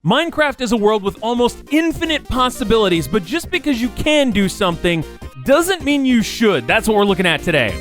Minecraft is a world with almost infinite possibilities, but just because you can do something doesn't mean you should. That's what we're looking at today.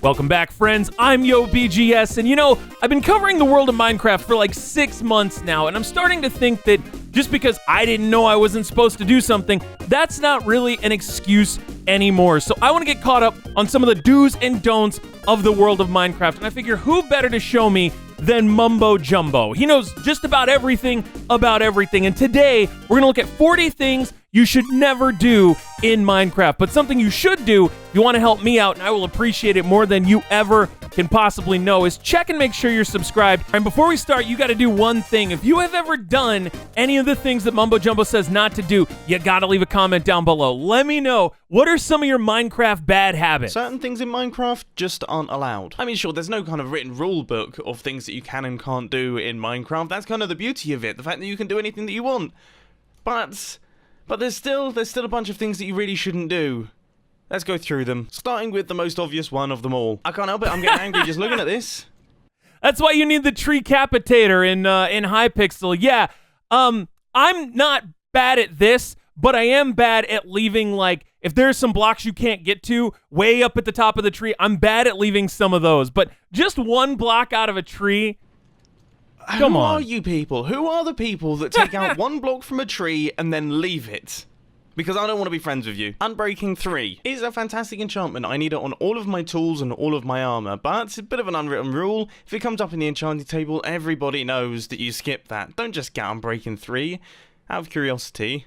Welcome back, friends. I'm YoBGS, and I've been covering the world of Minecraft for like 6 months now, and I'm starting to think that just because I didn't know I wasn't supposed to do something, that's not really an excuse anymore. So I want to get caught up on some of the do's and don'ts of the world of Minecraft, and I figure who better to show me than Mumbo Jumbo. He knows just about everything, and today we're going to look at 40 things you should never do in Minecraft, but something you should do if you want to help me out, and I will appreciate it more than you ever can possibly know, is check and make sure you're subscribed. And before we start, you got to do one thing. If you have ever done any of the things that Mumbo Jumbo says not to do, you got to leave a comment down below. Let me know, what are some of your Minecraft bad habits? Certain things in Minecraft just aren't allowed. I mean, sure, there's no kind of written rule book of things that you can and can't do in Minecraft. That's kind of the beauty of it, the fact that you can do anything that you want. But there's still a bunch of things that you really shouldn't do. Let's go through them, starting with the most obvious one of them all. I can't help it, I'm getting angry just looking at this. That's why you need the tree capitator in Hypixel. Yeah, I'm not bad at this, but I am bad at leaving, like, if there's some blocks you can't get to way up at the top of the tree, I'm bad at leaving some of those. But just one block out of a tree, come on. Who are you people? Who are the people that take out one block from a tree and then leave it? Because I don't want to be friends with you. Unbreaking 3 is a fantastic enchantment. I need it on all of my tools and all of my armor, but it's a bit of an unwritten rule. If it comes up in the enchanting table, everybody knows that you skip that. Don't just get Unbreaking 3 out of curiosity.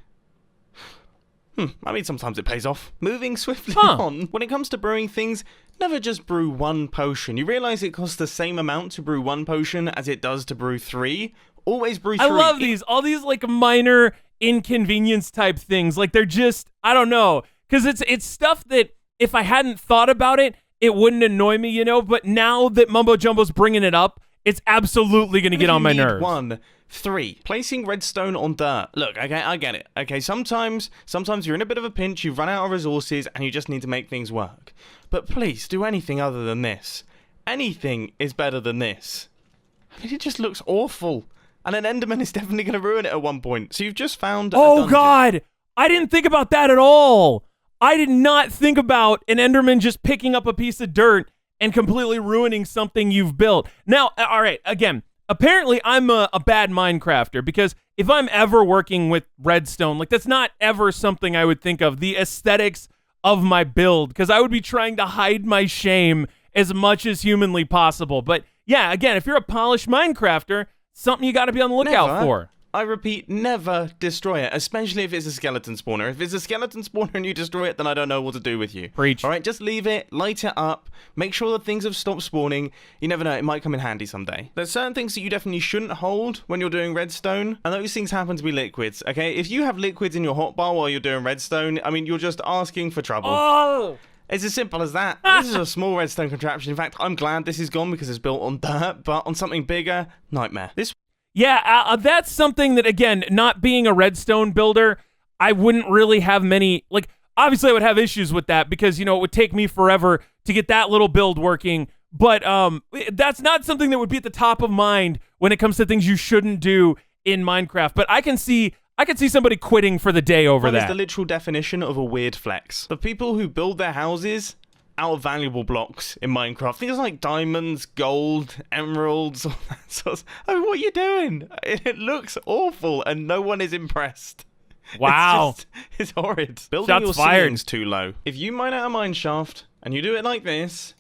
I mean, sometimes it pays off. Moving swiftly on, when it comes to brewing things, never just brew one potion. You realize it costs the same amount to brew one potion as it does to brew 3? Always brew 3. I love these. All these, like, minor inconvenience type things. Like, they're just, I don't know. Because it's stuff that if I hadn't thought about it, it wouldn't annoy me, But now that Mumbo Jumbo's bringing it up, it's absolutely going to get on my nerves. 1, 3. Placing redstone on dirt. Look, okay, I get it. Okay, sometimes you're in a bit of a pinch, you've run out of resources, and you just need to make things work. But please, do anything other than this. Anything is better than this. I mean, it just looks awful. And an Enderman is definitely going to ruin it at one point. So you've just found a dungeon. God! I didn't think about that at all! I did not think about an Enderman just picking up a piece of dirt and completely ruining something you've built. Now, all right, again, apparently I'm a bad Minecrafter, because if I'm ever working with redstone, like, that's not ever something I would think of, the aesthetics of my build, because I would be trying to hide my shame as much as humanly possible. But yeah, again, if you're a polished Minecrafter, something you got to be on the lookout for. I repeat, never destroy it, especially if it's a skeleton spawner. If it's a skeleton spawner and you destroy it, then I don't know what to do with you. Preach. All right, just leave it, light it up, make sure that things have stopped spawning. You never know, it might come in handy someday. There's certain things that you definitely shouldn't hold when you're doing redstone, and those things happen to be liquids, okay? If you have liquids in your hotbar while you're doing redstone, I mean, you're just asking for trouble. Oh! It's as simple as that. This is a small redstone contraption. In fact, I'm glad this is gone because it's built on dirt, but on something bigger, nightmare. Yeah, that's something that, again, not being a redstone builder, I wouldn't really have many, like, obviously I would have issues with that because, it would take me forever to get that little build working, but that's not something that would be at the top of mind when it comes to things you shouldn't do in Minecraft. But I can see somebody quitting for the day over that. That is the literal definition of a weird flex. The people who build their houses out of valuable blocks in Minecraft, things like diamonds, gold, emeralds, all that sort of. I mean, what are you doing? It looks awful, and no one is impressed. Wow, it's horrid. Building Shots your fired. ceilings too low. If you mine out a mine shaft and you do it like this,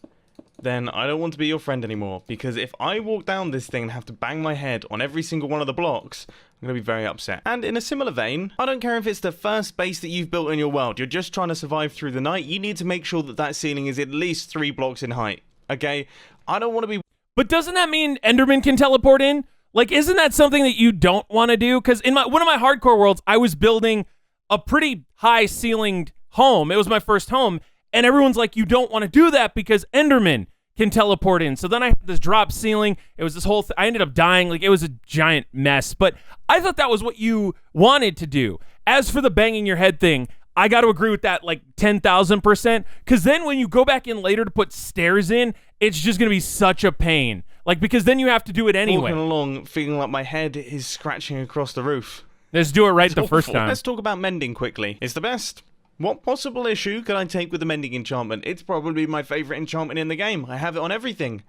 then I don't want to be your friend anymore. Because if I walk down this thing and have to bang my head on every single one of the blocks, I'm going to be very upset. And in a similar vein, I don't care if it's the first base that you've built in your world. You're just trying to survive through the night. You need to make sure that that ceiling is at least 3 blocks in height. Okay? I don't want to be... But doesn't that mean Enderman can teleport in? Like, isn't that something that you don't want to do? Because in one of my hardcore worlds, I was building a pretty high-ceilinged home. It was my first home. And everyone's like, you don't want to do that because Enderman can teleport in. So then I had this drop ceiling. It was this whole I ended up dying. Like, it was a giant mess. But I thought that was what you wanted to do. As for the banging your head thing, I got to agree with that like 10,000%. Because then when you go back in later to put stairs in, it's just going to be such a pain. Like, because then you have to do it anyway. Walking along, feeling like my head is scratching across the roof. Let's do it right the first time. Let's talk about mending quickly. It's the best. What possible issue could I take with the Mending Enchantment? It's probably my favorite enchantment in the game. I have it on everything.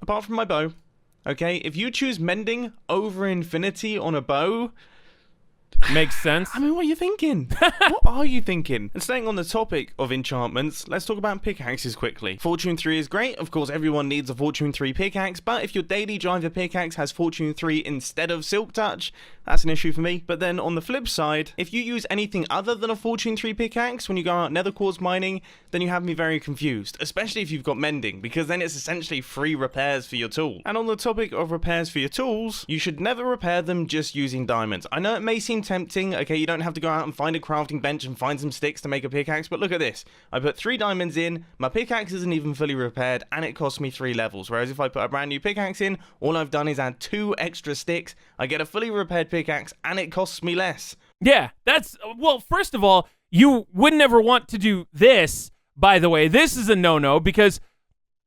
Apart from my bow. Okay, if you choose Mending over Infinity on a bow... Makes sense. I mean, what are you thinking? What are you thinking? And staying on the topic of enchantments, let's talk about pickaxes quickly. Fortune 3 is great. Of course, everyone needs a Fortune 3 pickaxe, but if your daily driver pickaxe has Fortune 3 instead of Silk Touch, that's an issue for me. But then on the flip side, if you use anything other than a Fortune 3 pickaxe when you go out nether quartz mining, then you have me very confused, especially if you've got Mending, because then it's essentially free repairs for your tool. And on the topic of repairs for your tools, you should never repair them just using diamonds. I know it may seem tempting, okay, you don't have to go out and find a crafting bench and find some sticks to make a pickaxe, but look at this. I put 3 diamonds in, my pickaxe isn't even fully repaired, and it cost me 3 levels, whereas if I put a brand new pickaxe in, all I've done is add 2 extra sticks, I get a fully repaired pickaxe, and it costs me less. Yeah, that's, well, first of all, you would never want to do this, by the way. This is a no-no, because,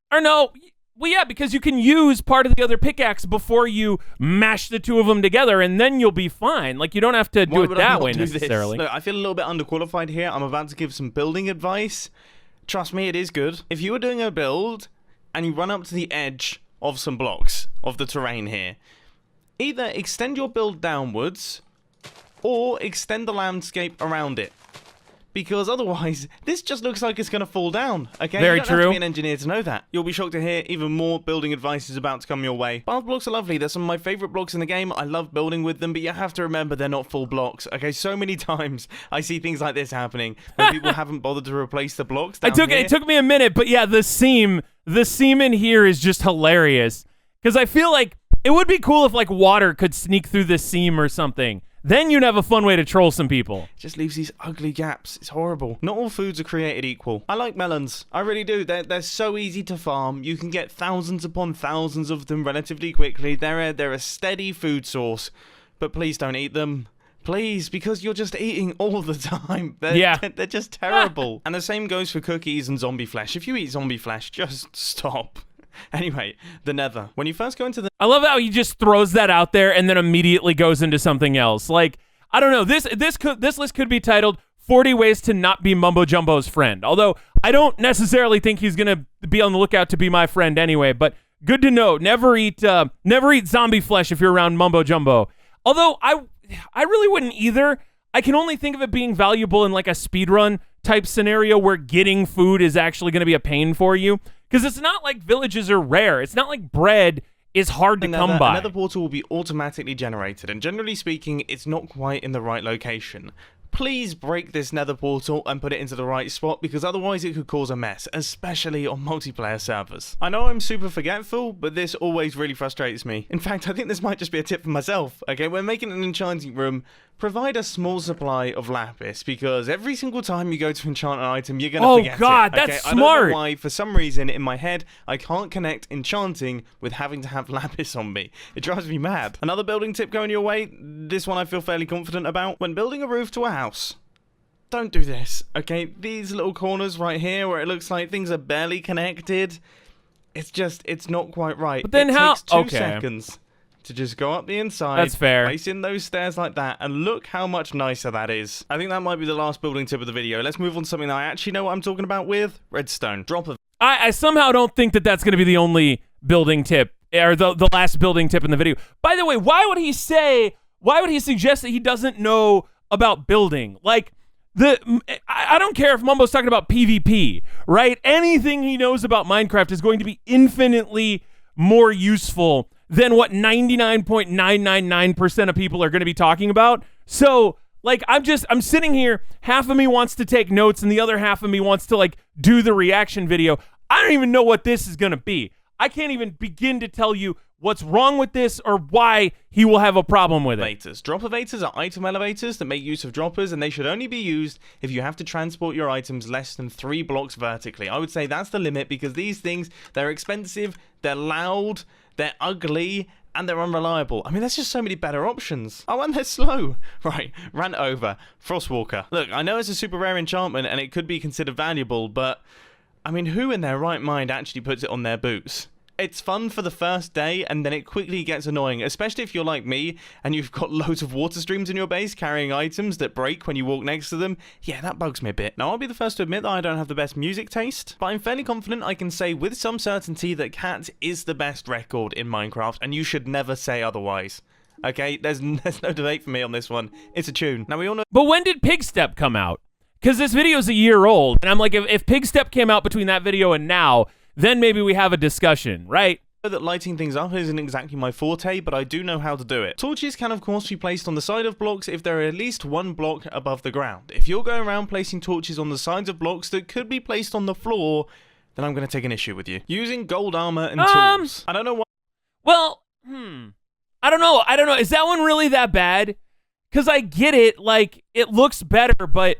or no, well, yeah, because you can use part of the other pickaxe before you mash the 2 of them together, and then you'll be fine. Like, you don't have to do it that way necessarily. Look, I feel a little bit underqualified here. I'm about to give some building advice. Trust me, it is good. If you were doing a build, and you run up to the edge of some blocks of the terrain here, either extend your build downwards, or extend the landscape around it. Because otherwise, this just looks like it's going to fall down, okay? Very you don't true. have to be an engineer to know that. You'll be shocked to hear even more building advice is about to come your way. Path blocks are lovely. They're some of my favorite blocks in the game. I love building with them, but you have to remember they're not full blocks, okay? So many times I see things like this happening where people haven't bothered to replace the blocks down here. It took me a minute, but yeah, the seam in here is just hilarious. Because I feel like it would be cool if like water could sneak through the seam or something. Then you'd have a fun way to troll some people. It just leaves these ugly gaps. It's horrible. Not all foods are created equal. I like melons. I really do. They're so easy to farm. You can get thousands upon thousands of them relatively quickly. They're a steady food source. But please don't eat them. Please, because you're just eating all the time. They're just terrible. And the same goes for cookies and zombie flesh. If you eat zombie flesh, just stop. Anyway, the nether. When you first go into the... I love how he just throws that out there and then immediately goes into something else. Like, I don't know. This list could be titled 40 Ways to Not Be Mumbo Jumbo's Friend. Although, I don't necessarily think he's going to be on the lookout to be my friend anyway. But good to know. Never eat zombie flesh if you're around Mumbo Jumbo. Although, I really wouldn't either. I can only think of it being valuable in like a speedrun type scenario where getting food is actually going to be a pain for you. Because it's not like villages are rare. It's not like bread is hard to come by. Another portal will be automatically generated, and generally speaking, it's not quite in the right location. Please break this nether portal and put it into the right spot, because otherwise it could cause a mess, especially on multiplayer servers. I know I'm super forgetful, but this always really frustrates me. In fact, I think this might just be a tip for myself. Okay, when making an enchanting room, provide a small supply of lapis, because every single time you go to enchant an item, you're gonna forget it. Oh god, that's smart! I don't know why, for some reason, in my head, I can't connect enchanting with having to have lapis on me. It drives me mad. Another building tip going your way, this one I feel fairly confident about. When building a roof to a house, don't do this, okay? These little corners right here where it looks like things are barely connected, it's not quite right. But then it how? Takes 2 seconds to just go up the inside. That's fair. Place in those stairs like that, and look how much nicer that is. I think that might be the last building tip of the video. Let's move on to something that I actually know what I'm talking about with redstone. Drop of... I somehow don't think that that's going to be the only building tip, or the last building tip in the video. By the way, why would he suggest that he doesn't know about building? Like, I don't care if Mumbo's talking about PvP, right? Anything he knows about Minecraft is going to be infinitely more useful than what 99.999% of people are going to be talking about. So, like, I'm sitting here, half of me wants to take notes and the other half of me wants to, like, do the reaction video. I don't even know what this is going to be. I can't even begin to tell you what's wrong with this or why he will have a problem with it. Elevators. Drop elevators are item elevators that make use of droppers, and they should only be used if you have to transport your items less than 3 blocks vertically. I would say that's the limit, because these things, they're expensive, they're loud, they're ugly, and they're unreliable. I mean, there's just so many better options. Oh, and they're slow. Right, rant over. Frostwalker. Look, I know it's a super rare enchantment and it could be considered valuable, but I mean, who in their right mind actually puts it on their boots? It's fun for the first day, and then it quickly gets annoying, especially if you're like me, and you've got loads of water streams in your base carrying items that break when you walk next to them. Yeah, that bugs me a bit. Now, I'll be the first to admit that I don't have the best music taste, but I'm fairly confident I can say with some certainty that Cat is the best record in Minecraft, and you should never say otherwise. Okay, there's no debate for me on this one. It's a tune. Now, we all know... But when did Pigstep come out? Because this video's a year old, and I'm like, if Pigstep came out between that video and now, then maybe we have a discussion, right? I know that lighting things up isn't exactly my forte, but I do know how to do it. Torches can of course be placed on the side of blocks if they're at least one block above the ground. If you're going around placing torches on the sides of blocks that could be placed on the floor, then I'm going to take an issue with you. Using gold armor and tools. I don't know why. Well, I don't know. Is that one really that bad? Because I get it, like, it looks better, but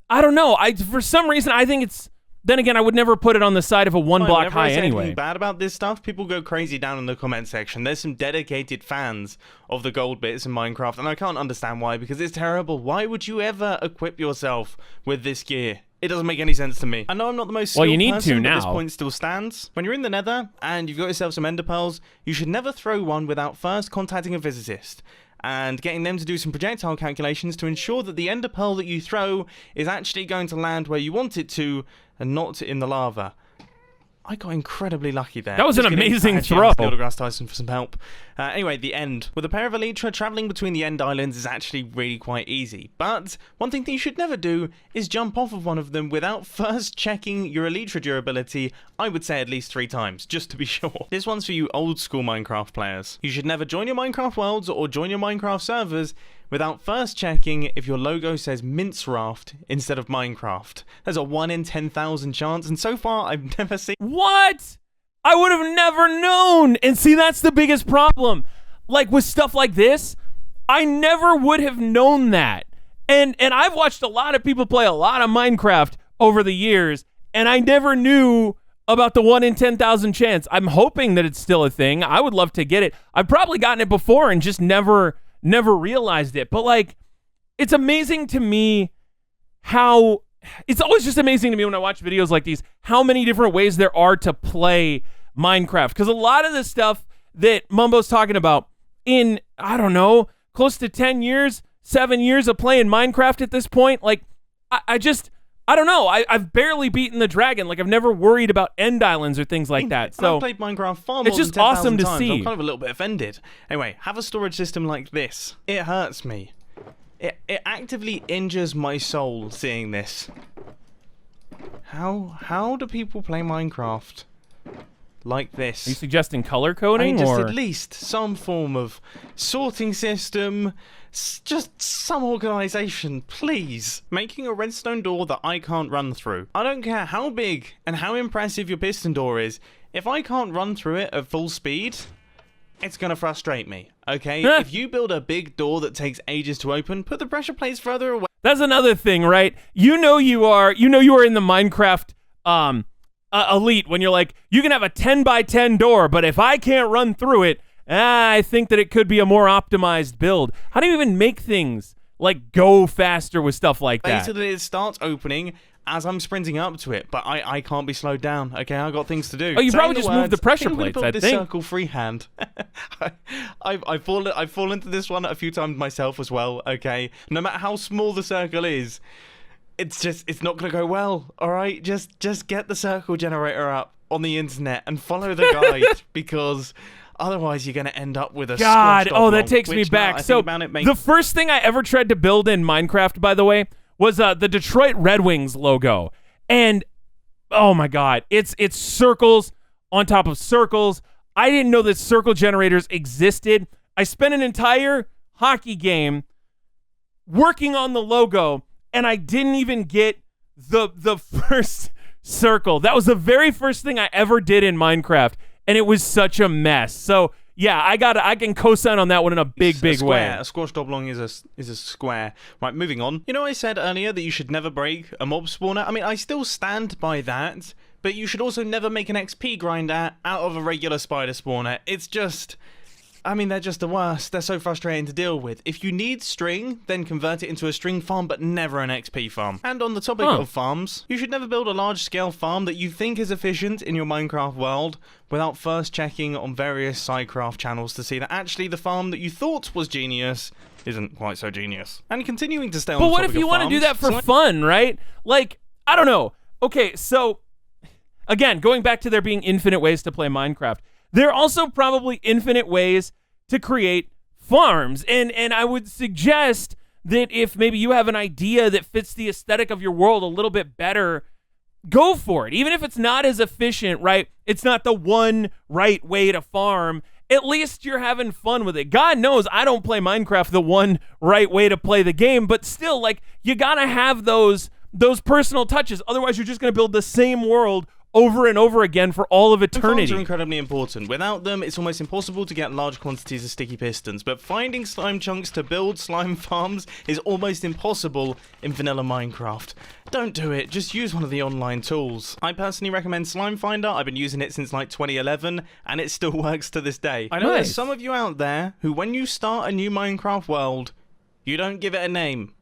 I don't know. For some reason, I think it's... Then again, I would never put it on the side of a one block high anyway. Anything bad about this stuff, people go crazy down in the comment section. There's some dedicated fans of the gold bits in Minecraft, and I can't understand why, because it's terrible. Why would you ever equip yourself with this gear? It doesn't make any sense to me. I know I'm not the most skilled person, but this point still stands. When you're in the nether, and you've got yourself some ender pearls, you should never throw one without first contacting a physicist and getting them to do some projectile calculations to ensure that the ender pearl that you throw is actually going to land where you want it to, and not in the lava. I got incredibly lucky there. That was an amazing throw. Grass Tyson for some help. Anyway, the end. With a pair of elytra, travelling between the end islands is actually really quite easy. But one thing that you should never do is jump off of one of them without first checking your elytra durability, I would say at least 3 times, just to be sure. This one's for you old school Minecraft players. You should never join your Minecraft worlds or join your Minecraft servers without first checking if your logo says Mince Raft instead of Minecraft. There's a 1 in 10,000 chance, and so far I've never seen... What? I would have never known! And see, that's the biggest problem. Like, with stuff like this, I never would have known that. And I've watched a lot of people play a lot of Minecraft over the years, and I never knew about the 1 in 10,000 chance. I'm hoping that it's still a thing. I would love to get it. I've probably gotten it before and just never realized it. But like, it's amazing to me how... It's always just amazing to me when I watch videos like these, how many different ways there are to play Minecraft. Because a lot of the stuff that Mumbo's talking about in, I don't know, close to 10 years, 7 years of playing Minecraft at this point, like, I don't know. I've barely beaten the dragon. Like, I've never worried about end islands or things like that. So I've played Minecraft far more it's just than 10,000 awesome to times. see. I'm kind of a little bit offended. Anyway, have a storage system like this. It hurts me. It actively injures my soul seeing this. How do people play Minecraft like this? Are you suggesting color coding? I mean, just or? at least some form of sorting system, just some organization, please. Making a redstone door that I can't run through. I don't care how big and how impressive your piston door is, if I can't run through it at full speed, it's gonna frustrate me, okay? If you build a big door that takes ages to open, put the pressure plates further away. That's another thing, right? You know you are in the Minecraft elite when you're like, you can have a 10 by 10 door, but if I can't run through it, I think that it could be a more optimized build. How do you even make things like go faster with stuff like that? Basically, it starts opening as I'm sprinting up to it, but I can't be slowed down. Okay, I got things to do. Oh, you probably just moved the pressure plates, I this think. Circle freehand. I've fallen into this one a few times myself as well. Okay, no matter how small the circle is, it's not gonna go well. All right, just get the circle generator up on the internet and follow the guide because otherwise you're gonna end up with a God. squashed Oh, that oblong, takes me which, back. now I So think about it, makes the first thing I ever tried to build in Minecraft, by the way, was the Detroit Red Wings logo. And oh my God, it's circles on top of circles. I didn't know that circle generators existed. I spent an entire hockey game working on the logo, and I didn't even get the first circle. That was the very first thing I ever did in Minecraft, and it was such a mess. So yeah, I can co-sign on that one in a big way. A squashed oblong is a square. Right, moving on. You know, I said earlier that you should never break a mob spawner. I mean, I still stand by that, but you should also never make an XP grinder out of a regular spider spawner. It's just I mean, they're just the worst. They're so frustrating to deal with. If you need string, then convert it into a string farm, but never an XP farm. And on the topic of farms, you should never build a large-scale farm that you think is efficient in your Minecraft world without first checking on various sidecraft channels to see that actually the farm that you thought was genius isn't quite so genius. And continuing to stay on the topic of farms... But what if you want to do that for fun, right? Like, I don't know. Okay, so, again, going back to there being infinite ways to play Minecraft, there are also probably infinite ways to create farms. And I would suggest that if maybe you have an idea that fits the aesthetic of your world a little bit better, go for it. Even if it's not as efficient, right? It's not the one right way to farm. At least you're having fun with it. God knows I don't play Minecraft the one right way to play the game, but still, like, you gotta have those personal touches. Otherwise, you're just gonna build the same world over and over again for all of eternity. Farms are incredibly important. Without them, it's almost impossible to get large quantities of sticky pistons, but finding slime chunks to build slime farms is almost impossible in vanilla Minecraft. Don't do it, just use one of the online tools. I personally recommend Slime Finder. I've been using it since like 2011, and it still works to this day. I know there's some of you out there who, when you start a new Minecraft world, you don't give it a name.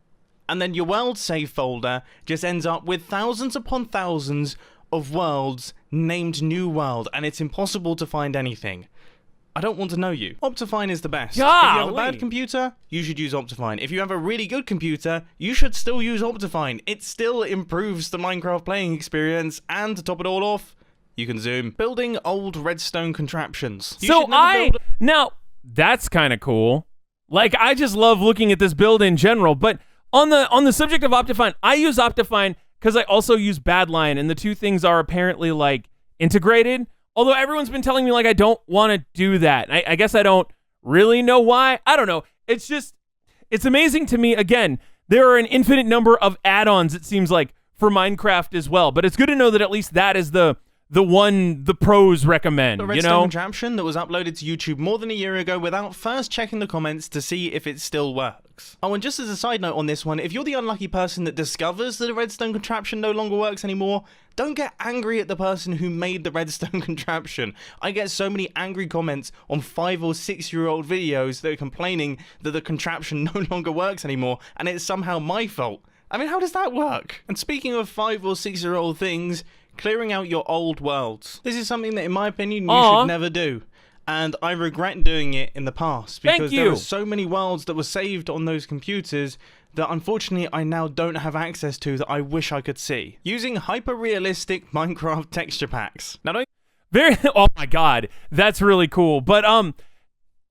And then your world save folder just ends up with thousands upon thousands of worlds named New World, and it's impossible to find anything. I don't want to know you. Optifine is the best. Golly. If you have a bad computer, you should use Optifine. If you have a really good computer, you should still use Optifine. It still improves the Minecraft playing experience, and to top it all off, you can zoom. Building old redstone contraptions. Now, that's kind of cool. Like, I just love looking at this build in general, but on the subject of Optifine, I use Optifine because I also use Badlion, and the two things are apparently, like, integrated. Although everyone's been telling me, like, I don't want to do that. I guess I don't really know why. I don't know. It's just, it's amazing to me. Again, there are an infinite number of add-ons, it seems like, for Minecraft as well. But it's good to know that at least that is the one the pros recommend, the redstone contraption that was uploaded to YouTube more than a year ago without first checking the comments to see if it still works. Oh, and just as a side note on this one, if you're the unlucky person that discovers that a redstone contraption no longer works anymore, don't get angry at the person who made the redstone contraption. I get so many angry comments on 5 or 6 year old videos that are complaining that the contraption no longer works anymore, and it's somehow my fault. I mean, how does that work? And speaking of 5 or 6 year old things, clearing out your old worlds. This is something that, in my opinion, you should never do. And I regret doing it in the past. Because there are so many worlds that were saved on those computers that, unfortunately, I now don't have access to that I wish I could see. Using hyper-realistic Minecraft texture packs. Now, oh my god, that's really cool. But on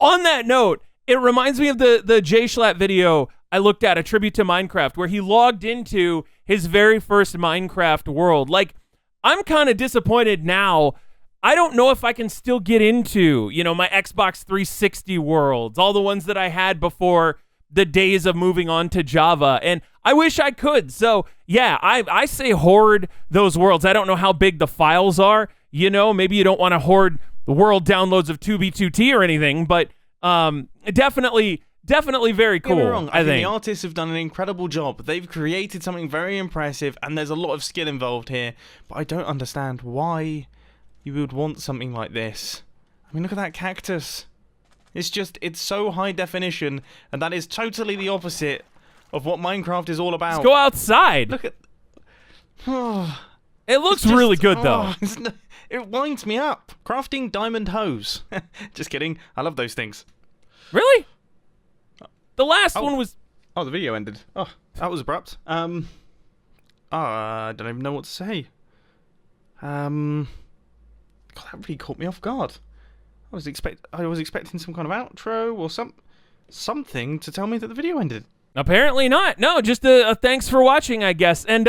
that note, it reminds me of the Jay Schlatt video I looked at, a tribute to Minecraft, where he logged into his very first Minecraft world. Like, I'm kind of disappointed now. I don't know if I can still get into, my Xbox 360 worlds, all the ones that I had before the days of moving on to Java, and I wish I could. So, yeah, I say hoard those worlds. I don't know how big the files are. Maybe you don't want to hoard the world downloads of 2B2T or anything, but definitely very cool. Don't get me wrong, I think the artists have done an incredible job. They've created something very impressive, and there's a lot of skill involved here, but I don't understand why you would want something like this. I mean, look at that cactus. It's so high definition, and that is totally the opposite of what Minecraft is all about. Let's go outside. Look at... it looks really good, though. It winds me up. Crafting diamond hose. Just kidding. I love those things. Really? The last one was... Oh, the video ended. Oh, that was abrupt. I don't even know what to say. God, that really caught me off guard. I was expecting some kind of outro or something to tell me that the video ended. Apparently not. No, just a thanks for watching, I guess. And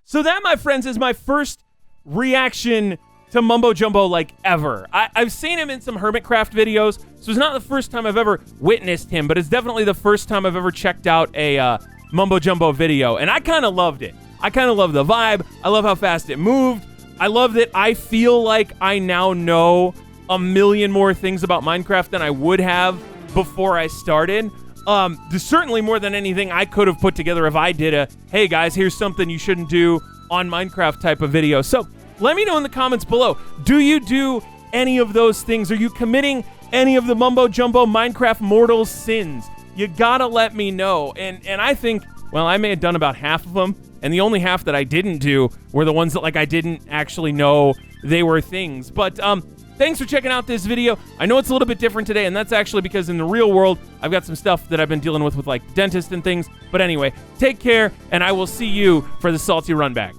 so that, my friends, is my first reaction to Mumbo Jumbo, like, ever. I've seen him in some Hermitcraft videos, so it's not the first time I've ever witnessed him, but it's definitely the first time I've ever checked out a Mumbo Jumbo video, and I kind of loved it. I kind of love the vibe. I love how fast it moved. I love that I feel like I now know a million more things about Minecraft than I would have before I started. There's certainly more than anything I could have put together if I did a, hey guys, here's something you shouldn't do on Minecraft type of video. So let me know in the comments below, do you do any of those things? Are you committing any of the Mumbo Jumbo Minecraft mortals' sins. You gotta let me know. And I think, well, I may have done about half of them, and the only half that I didn't do were the ones that, like, I didn't actually know they were things. But thanks for checking out this video. I know it's a little bit different today, and that's actually because in the real world, I've got some stuff that I've been dealing with like, dentists and things. But anyway, take care, and I will see you for the salty run back.